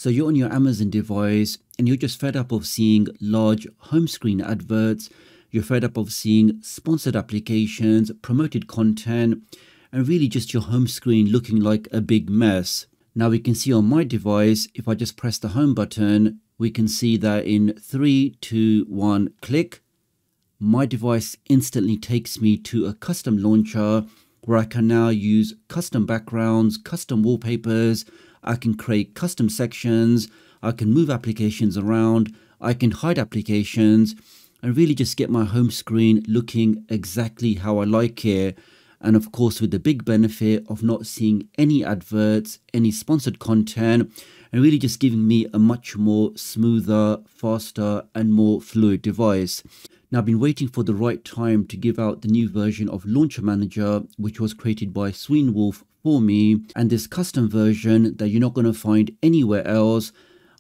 So you're on your Amazon device and you're just fed up of seeing large home screen adverts. You're fed up of seeing sponsored applications, promoted content, and really just your home screen looking like a big mess. Now we can see on my device, if I just press the home button, we can see that in 3, 2, 1, click, my device instantly takes me to a custom launcher where I can now use custom backgrounds, custom wallpapers. I can create custom sections. I can move applications around. I can hide applications and really just get my home screen looking exactly how I like it. And of course, with the big benefit of not seeing any adverts, any sponsored content, and really just giving me a much more smoother, faster, and more fluid device. Now, I've been waiting for the right time to give out the new version of Launcher Manager, which was created by Sweenwolf for me. And this custom version that you're not going to find anywhere else,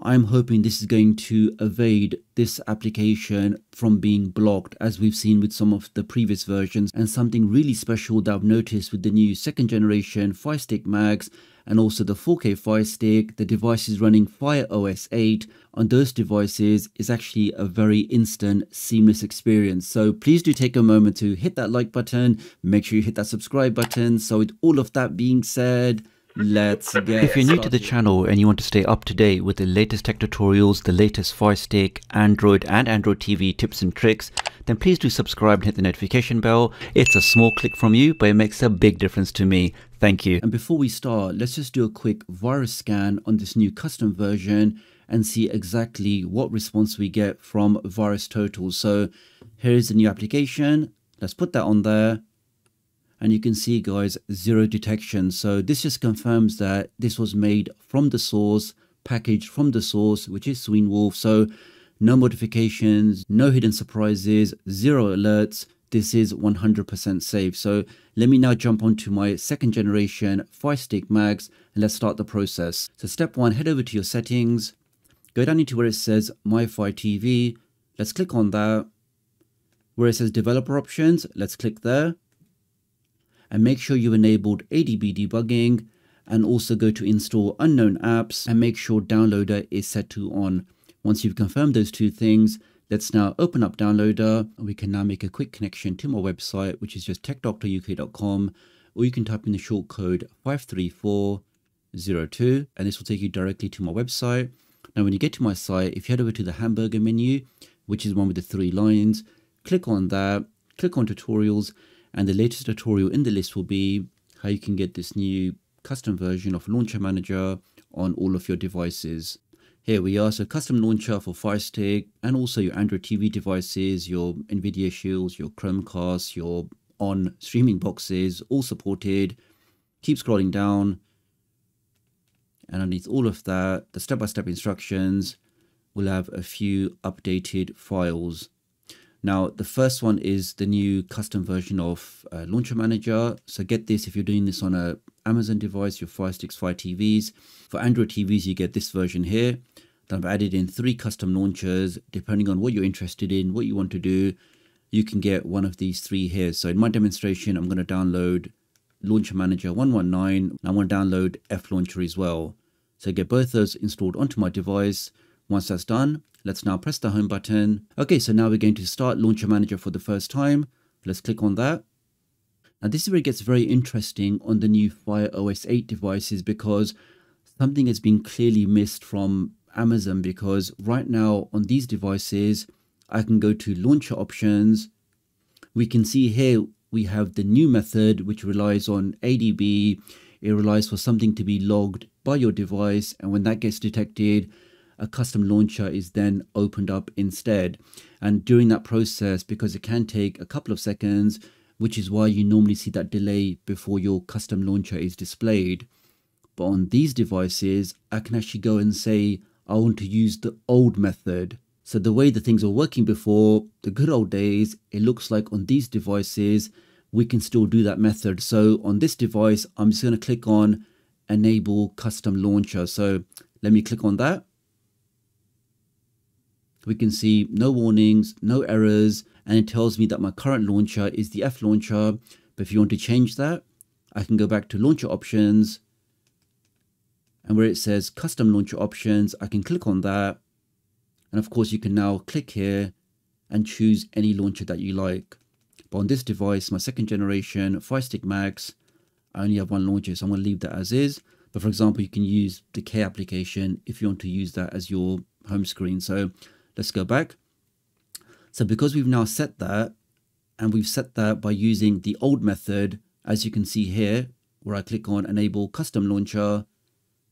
I'm hoping this is going to evade this application from being blocked, as we've seen with some of the previous versions. And something really special that I've noticed with the new 2nd generation Firestick Max and also the 4K Firestick, the devices running Fire OS 8 on those devices is actually a very instant, seamless experience. So please do take a moment to hit that like button, make sure you hit that subscribe button. So with all of that being said, let's get If you're new to the channel and you want to stay up to date with the latest tech tutorials, the latest Firestick, Android and Android TV tips and tricks, then please do subscribe and hit the notification bell. It's a small click from you, but it makes a big difference to me. Thank you. And before we start, let's just do a quick virus scan on this new custom version and see exactly what response we get from VirusTotal. So here's the new application. Let's put that on there. And you can see, guys, 0 detection. So this just confirms that this was made from the source, packaged from the source, which is Sweenwolf. So no modifications, no hidden surprises, 0 alerts. This is 100% safe. So let me now jump onto my 2nd generation Firestick Max and let's start the process. So step 1, head over to your settings, go down into where it says My Fire TV. Let's click on that. Where it says developer options, let's click there. And make sure you enabled ADB debugging and also go to install unknown apps and make sure downloader is set to on. Once you've confirmed those 2 things, let's now open up downloader. We can now make a quick connection to my website, which is just tdoctoruk.com, or you can type in the short code 53402 and this will take you directly to my website. Now, when you get to my site, if you head over to the hamburger menu, which is one with the 3 lines, click on that, click on tutorials. And the latest tutorial in the list will be how you can get this new custom version of Launcher Manager on all of your devices. Here we are, so custom launcher for Firestick and also your Android TV devices, your Nvidia Shields, your Chromecast, your ON streaming boxes, all supported. Keep scrolling down. And underneath all of that, the step-by-step instructions will have a few updated files. Now, the first one is the new custom version of Launcher Manager. So get this if you're doing this on a Amazon device, your Fire Sticks, Fire TVs. For Android TVs, you get this version here. Then I've added in 3 custom launchers. Depending on what you're interested in, what you want to do, you can get one of these 3 here. So in my demonstration, I'm going to download Launcher Manager 119. I want to download F Launcher as well. So get both those installed onto my device. Once that's done, let's now press the home button. Okay, so now we're going to start Launcher Manager for the first time. Let's click on that. Now this is where it gets very interesting on the new Fire OS 8 devices because something has been clearly missed from Amazon, because right now on these devices, I can go to launcher options. We can see here we have the new method which relies on ADB. It relies for something to be logged by your device, and when that gets detected, a custom launcher is then opened up instead. And during that process, because it can take a couple of seconds, which is why you normally see that delay before your custom launcher is displayed. But on these devices, I can actually go and say, I want to use the old method. So the way the things were working before, the good old days, it looks like on these devices, we can still do that method. So on this device, I'm just going to click on Enable Custom Launcher. So let me click on that. We can see no warnings, no errors, and it tells me that my current launcher is the F launcher. But if you want to change that, I can go back to launcher options. And where it says custom launcher options, I can click on that. And of course, you can now click here and choose any launcher that you like. But on this device, my 2nd generation Firestick Max, I only have one launcher, so I'm going to leave that as is. But for example, you can use the K application if you want to use that as your home screen. So let's go back. So because we've now set that, and we've set that by using the old method, as you can see here, where I click on enable custom launcher,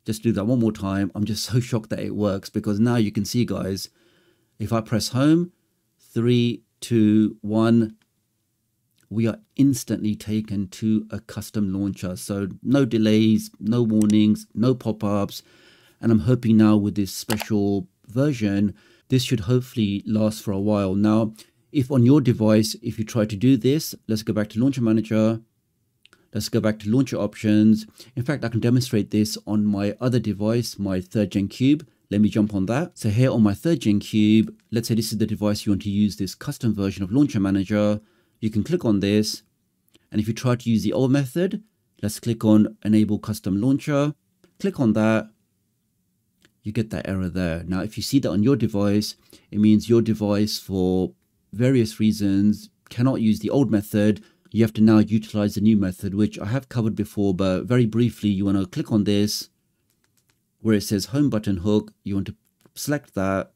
just do that one more time. I'm just so shocked that it works, because now you can see, guys, if I press home, 3, 2, 1, we are instantly taken to a custom launcher. So no delays, no warnings, no pop-ups. And I'm hoping now with this special version, this should hopefully last for a while. Now, if on your device, if you try to do this, let's go back to Launcher Manager. Let's go back to Launcher Options. In fact, I can demonstrate this on my other device, my 3rd Gen Cube. Let me jump on that. So here on my 3rd Gen Cube, let's say this is the device you want to use this custom version of Launcher Manager. You can click on this. And if you try to use the old method, let's click on Enable Custom Launcher. Click on that. You get that error there. Now, if you see that on your device, it means your device, for various reasons, cannot use the old method. You have to now utilize the new method, which I have covered before, but very briefly, you want to click on this where it says home button hook. You want to select that.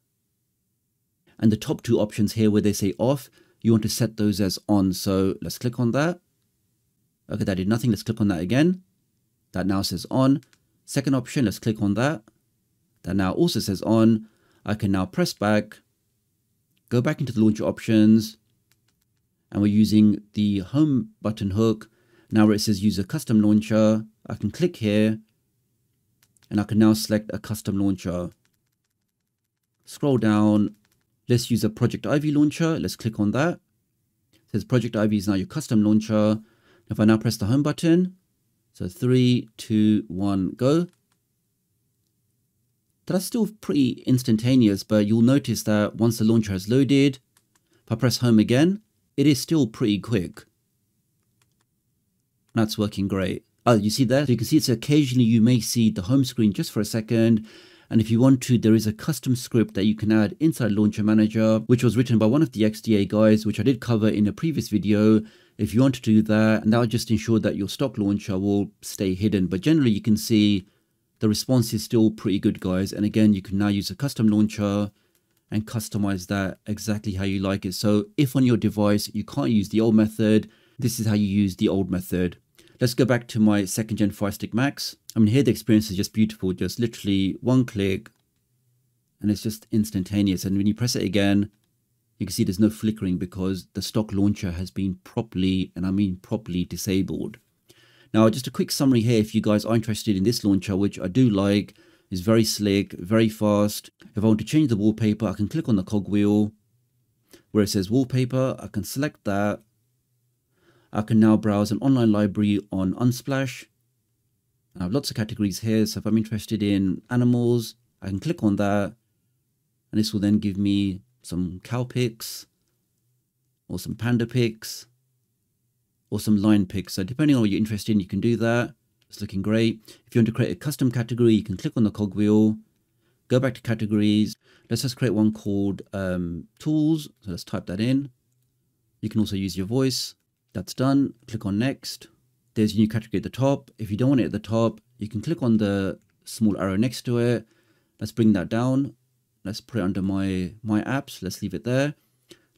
And the top 2 options here where they say off, you want to set those as on. So let's click on that. Okay, that did nothing. Let's click on that again. That now says on. 2nd option, let's click on that. That now also says on. I can now press back, go back into the launcher options, and we're using the home button hook. Now where it says use a custom launcher, I can click here, and I can now select a custom launcher. Scroll down, let's use a Project Ivy launcher. Let's click on that. It says Project Ivy is now your custom launcher. If I now press the home button, so 3, 2, 1, go. That's still pretty instantaneous, but you'll notice that once the launcher has loaded, if I press home again, it is still pretty quick. That's working great. Oh, you see that? So you can see it's occasionally you may see the home screen just for a second. And if you want to, there is a custom script that you can add inside Launcher Manager, which was written by one of the XDA guys, which I did cover in a previous video. If you want to do that, and that will just ensure that your stock launcher will stay hidden. But generally you can see the response is still pretty good, guys. And again, you can now use a custom launcher and customize that exactly how you like it. So if on your device you can't use the old method, this is how you use the old method. Let's go back to my 2nd Gen Firestick Max. I mean, here the experience is just beautiful, just literally one click and it's just instantaneous. And when you press it again, you can see there's no flickering because the stock launcher has been properly, and I mean properly, disabled. Now, just a quick summary here, if you guys are interested in this launcher, which I do like, is very slick, very fast. If I want to change the wallpaper, I can click on the cogwheel where it says wallpaper. I can select that. I can now browse an online library on Unsplash. I have lots of categories here. So if I'm interested in animals, I can click on that. And this will then give me some cow pics or some panda pics or some lion pics. So depending on what you're interested in, you can do that. It's looking great. If you want to create a custom category, you can click on the cogwheel, go back to categories. Let's just create one called tools. So let's type that in. You can also use your voice. That's done. Click on next. There's a new category at the top. If you don't want it at the top, you can click on the small arrow next to it. Let's bring that down. Let's put it under my apps. Let's leave it there.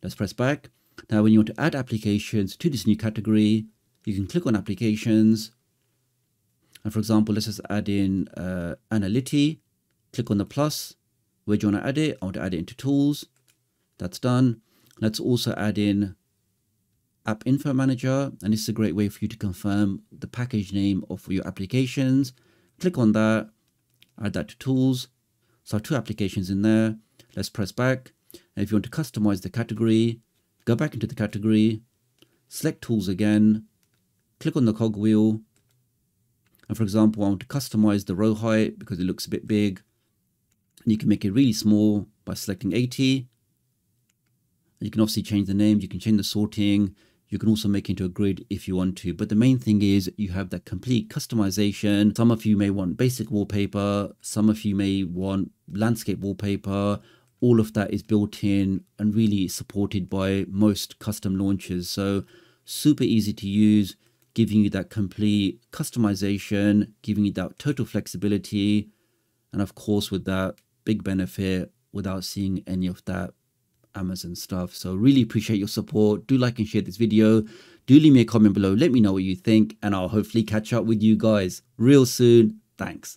Let's press back. Now, when you want to add applications to this new category, you can click on applications. And for example, let's just add in Analytics. Click on the plus. Where do you want to add it? I want to add it into tools. That's done. Let's also add in App Info Manager. And this is a great way for you to confirm the package name of your applications. Click on that. Add that to tools. So I have 2 applications in there. Let's press back. And if you want to customize the category, go back into the category, select tools again, click on the cogwheel. And for example, I want to customize the row height because it looks a bit big. And you can make it really small by selecting 80. You can obviously change the name. You can change the sorting. You can also make it into a grid if you want to. But the main thing is you have that complete customization. Some of you may want basic wallpaper. Some of you may want landscape wallpaper. All of that is built in and really supported by most custom launchers. So super easy to use, giving you that complete customization, giving you that total flexibility. And of course, with that big benefit without seeing any of that Amazon stuff. So really appreciate your support. Do like and share this video. Do leave me a comment below. Let me know what you think, and I'll hopefully catch up with you guys real soon. Thanks.